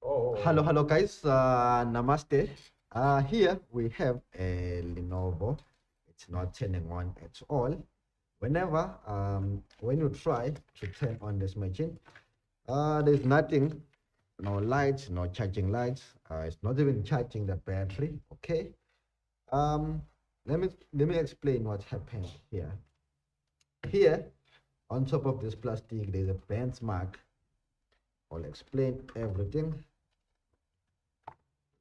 Hello guys, namaste. Here we have a Lenovo. It's not turning on at all. Whenever, when you try to turn on this machine, there's nothing, no lights, no charging lights. It's not even charging the battery. Okay. Um, let me explain what happened here. Here, on top of this plastic, there's a benchmark. I'll explain everything.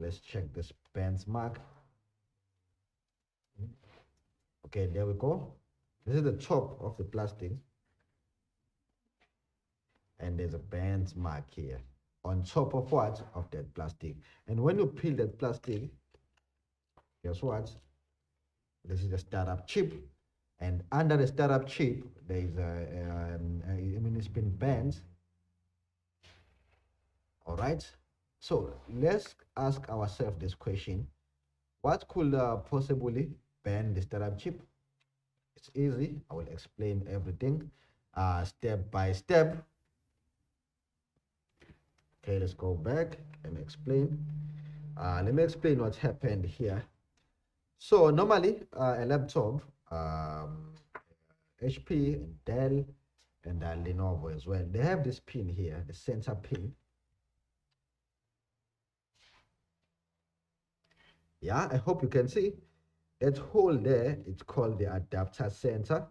Let's check this benchmark. Okay, there we go. This is the top of the plastic, and there's a benchmark here on top of what? Of that plastic. And when you peel that plastic, guess what? This is the startup chip, and under the startup chip there is it's been bent. All right, so let's ask ourselves this question: what could possibly bend the startup chip? It's easy. I will explain everything step by step. Okay, let's go back and explain. Let me explain what happened here. So normally a laptop, HP and Dell and Lenovo as well, they have this pin here, the sensor pin. Yeah, I hope you can see that hole there. It's called the adapter sensor,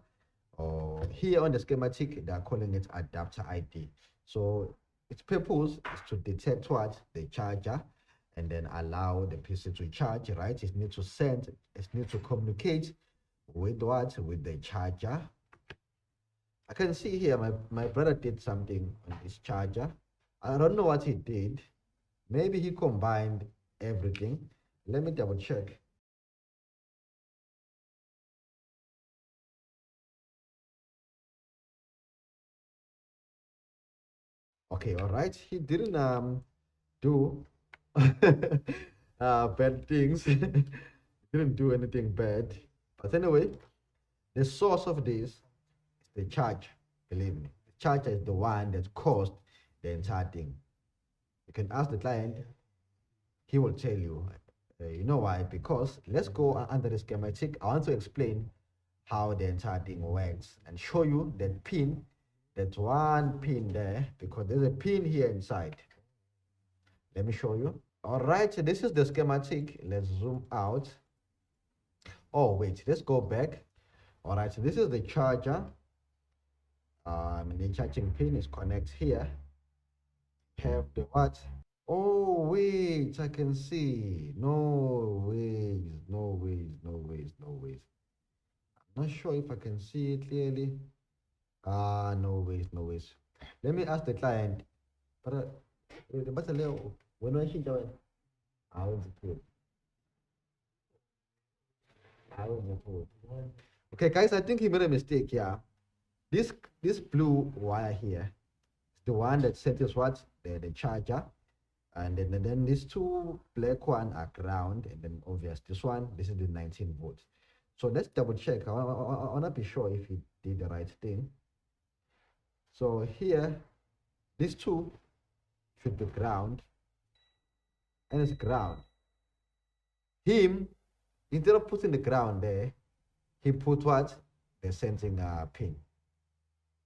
or here on the schematic they are calling it adapter ID. So its purpose is to detect what? The charger, and then allow the PC to charge, right? It needs to send, it needs to communicate with what? With the charger. I can see here my brother did something on this charger. I don't know what he did. Maybe he combined everything. Let me double check. Okay, all right. He didn't do bad things. Didn't do anything bad. But anyway, the source of this is the charge. Believe me, the charger is the one that caused the entire thing. You can ask the client, he will tell you. You know why? Because let's go under the schematic. I want to explain how the entire thing works and show you that pin, that one pin there, because there's a pin here inside. Let me show you. All right, so this is the schematic. Let's zoom out. Oh, wait, let's go back. All right, so this is the charger. The charging pin is connect here. Have the what? Oh, wait, I can see. No ways, no ways, no ways, no ways. I'm not sure if I can see it clearly. No ways, no ways. Let me ask the client. But when I see that, I will put. Okay, guys, I think he made a mistake here. This blue wire here is the one that sends what? The charger. And then these two black one are ground, and then obvious this one, this is the 19 volts. So let's double check. I want to be sure if he did the right thing. So here, these two should be ground, and it's ground. Him, instead of putting the ground there, he put what? The sensing pin.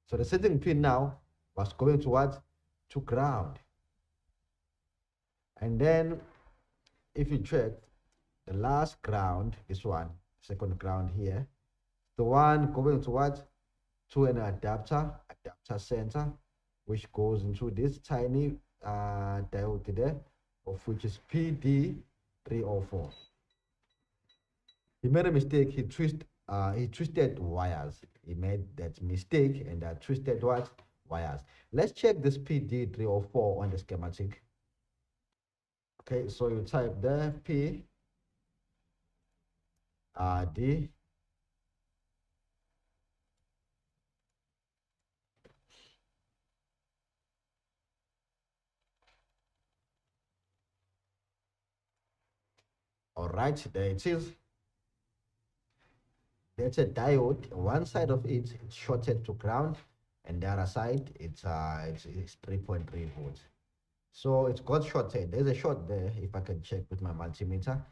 So the sensing pin now was going to what? To ground. And then if you check the last ground, this one, second ground here, the one going to what? To an adapter sensor, which goes into this tiny diode there, of which is PD304. He made a mistake. He twisted wires. He made that mistake and twisted what? Wires. Let's check this PD304 on the schematic. Okay, so you type there P D. All right, there it is. There's a diode. One side of it is shorted to ground, and the other side it's 3.3 volts. So it's got shorted. There's a short there. If I can check with my multimeter,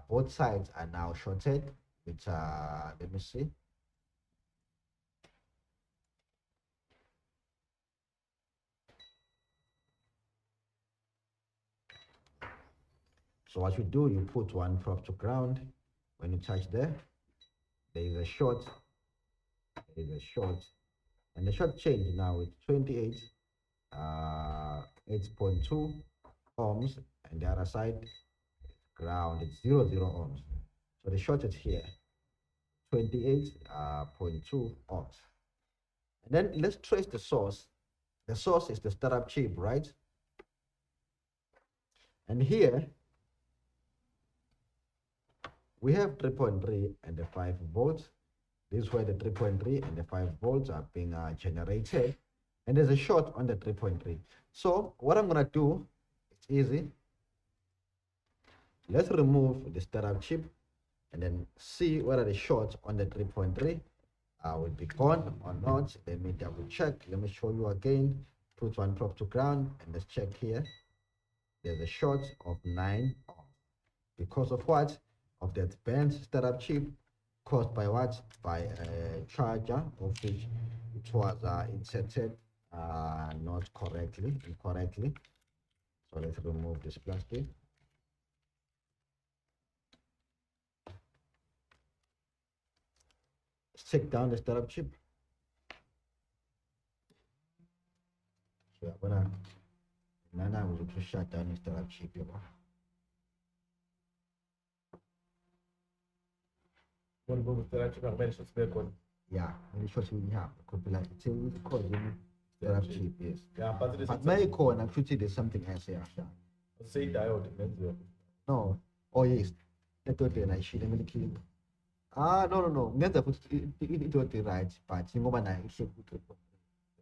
both sides are now shorted. Which let me see. So what you do, you put one probe to ground. When you touch there is a short. There is a short, and the short change now is 28, 8.2 ohms, and the other side ground it's 0 ohms. So the short is here, 28.2 ohms. And then let's trace the source. The source is the startup chip, right? And here we have 3.3 and the 5 volts. This is where the 3.3 and the 5 volts are being generated. And there's a short on the 3.3. So what I'm gonna do, it's easy. Let's remove the startup chip and then see whether the short on the 3.3 will be gone or not. Let me double check. Let me show you again. Put one probe to ground and let's check here. There's a short of 9 ohms. Because of what? Of that bent startup chip caused by what? By a charger of which it was inserted not incorrectly. So let's remove this plastic. Let's take down the startup chip. So I'm gonna to shut down the startup chip. Yeah, very short we have could be like it's called startup chip, yes. Yeah, but my call actually there's something else here. Say diode. No. Oh yes. Let go there. I should have been no. Ngeza futhi it right, but ngoba nayo ihle ku 3.3.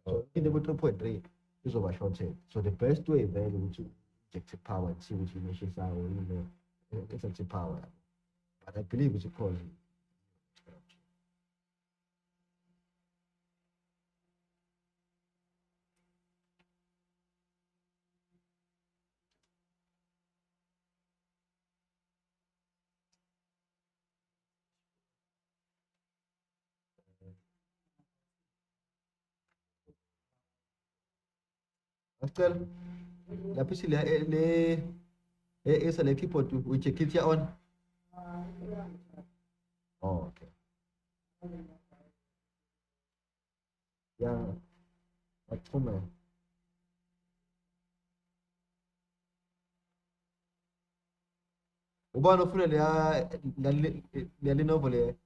So in the 3.3 izoba shorted. So the best way vele to inject power and see which meshes are or effective power. But I believe it's called Pascal, lapho sile le keyboard which kit here on. Oh, okay. Yeah. Axhume. Ubani ufuna le Lenovo le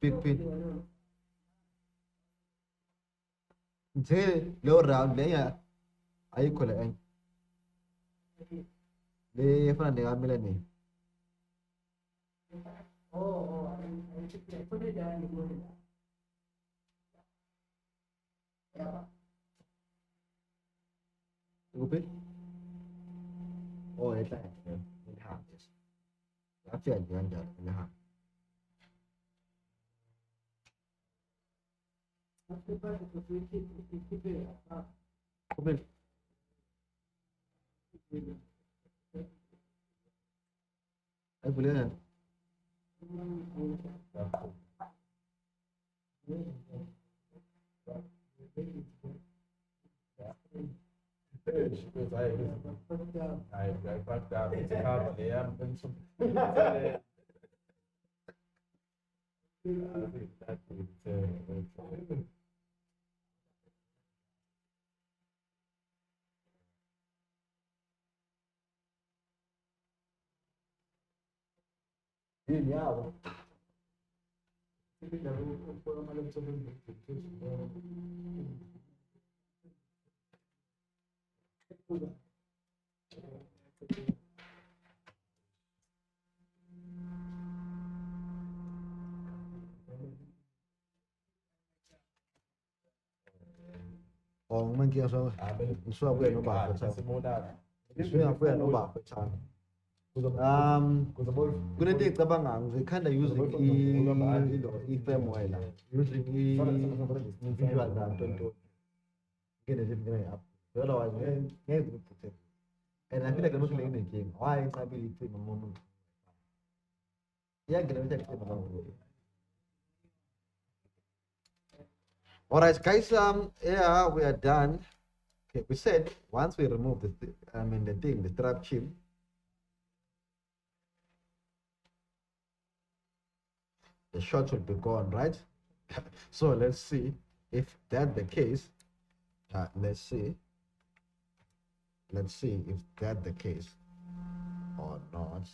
big pin. Nje lo round leya ayikho le enye. Le efana nekamela ni. Ukuphi? Oh, etla ehambe. Afika nje kanjalo ehambe. Ukuphi? Ayivuleka. Yeah. Oh, mangia so. So we no ba so no ba kunento engicabanga ngikhanda using i-firmware la using i-visual la tonto ngene app Otherwise, and I feel like I'm not playing the game. Why is I really playing my mom? Yeah, get it. All right, guys. Yeah, we are done. Okay, we said once we remove the strap chip, the shot will be gone, right? So let's see if that's the case. Let's see if that's the case or not.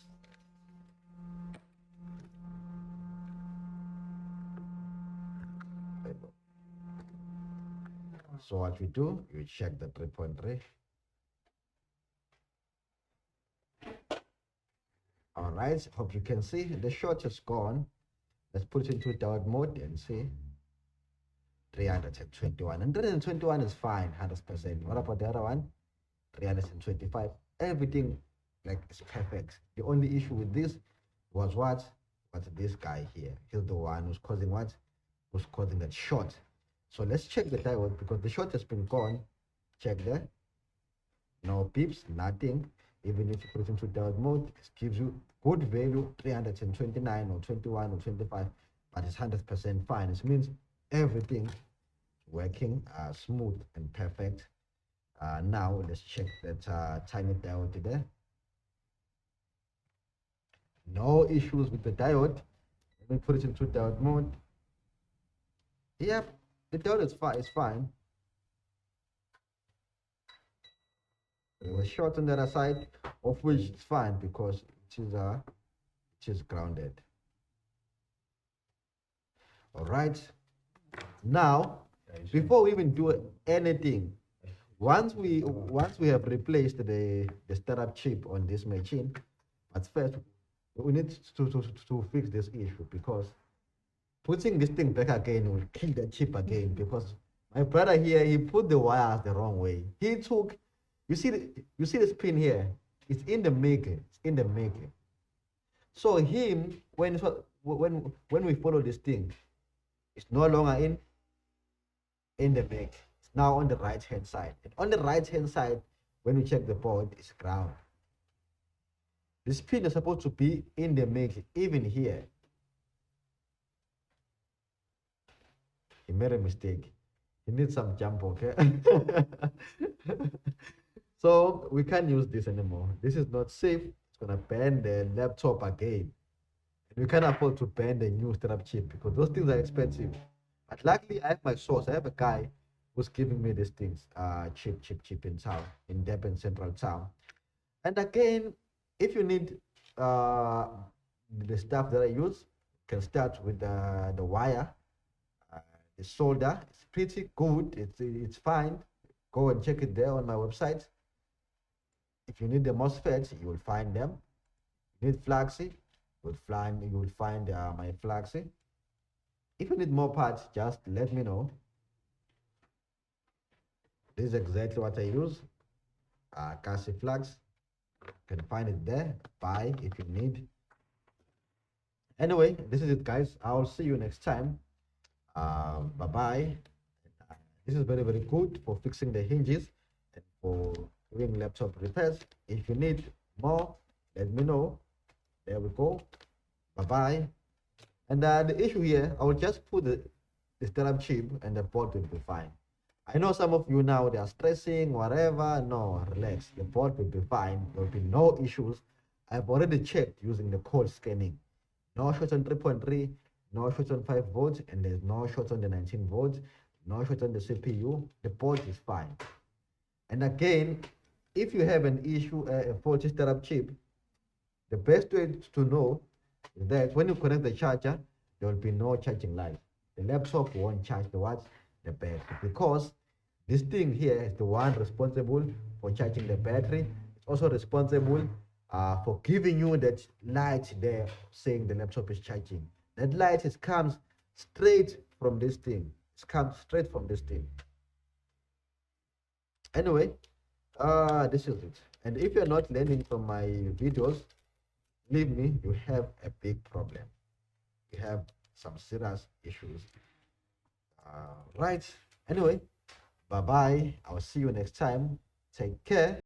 So what we do, you check the 3.3. All right, hope you can see the shot is gone. Let's put it into diode mode and see 321. And 321 is fine, 100%. What about the other one? 325. Everything like is perfect. The only issue with this was what? Was this guy here. He's the one who's causing what? Who's causing that short. So let's check the diode because the short has been gone. Check there. No pips, nothing. Even if you put it into diode mode, it gives you good value, 329 or 21 or 25, but it's 100% fine. It means everything working smooth and perfect. Now let's check that tiny diode there. No issues with the diode. Let me put it into diode mode. Yep, the diode is fine. It's fine. It was short on the other side, of which it's fine because it is grounded. All right. Now, before we even do anything, once we have replaced the startup chip on this machine, but first we need to fix this issue because putting this thing back again will kill the chip again because my brother here, he put the wires the wrong way. He took, you see this pin here, it's in the maker, it's in the maker. So him, when we follow this thing, it's no longer in the maker. It's now on the right hand side. And on the right hand side, when we check the board, it's ground. This pin is supposed to be in the maker, even here. He made a mistake. He needs some jump, okay? So we can't use this anymore. This is not safe. It's gonna ban the laptop again. And we can't afford to ban the new startup chip because those things are expensive. But luckily, I have my source. I have a guy who's giving me these things, cheap in town, in Durban Central Town. And again, if you need the stuff that I use, you can start with the wire, the solder. It's pretty good. It's fine. Go and check it there on my website. If you need the MOSFETs, you will find them. You need flaxy, you will find my flaxy. If you need more parts, just let me know. This is exactly what I use. Cassie flax. You can find it there. Buy if you need. Anyway, this is it, guys. I'll see you next time. Bye bye. This is very, very good for fixing the hinges and for doing laptop repairs. If you need more, let me know. There we go. Bye bye. And the issue here, I will just put the startup chip and the board will be fine. I know some of you now, they are stressing, whatever. No, relax. The board will be fine. There will be no issues. I've already checked using the code scanning. No shorts on 3.3, no shorts on 5 volts, and there's no shorts on the 19 volts, no shorts on the CPU. The board is fine. And again, if you have an issue, a faulty startup chip, the best way to know is that when you connect the charger, there will be no charging light. The laptop won't charge the battery, because this thing here is the one responsible for charging the battery. It's also responsible for giving you that light there saying the laptop is charging. That light comes straight from this thing. It comes straight from this thing. Anyway, this is it. And if you're not learning from my videos, believe me, you have a big problem. You have some serious issues. Right. Anyway, bye. Bye bye. I'll see you next time. Take care.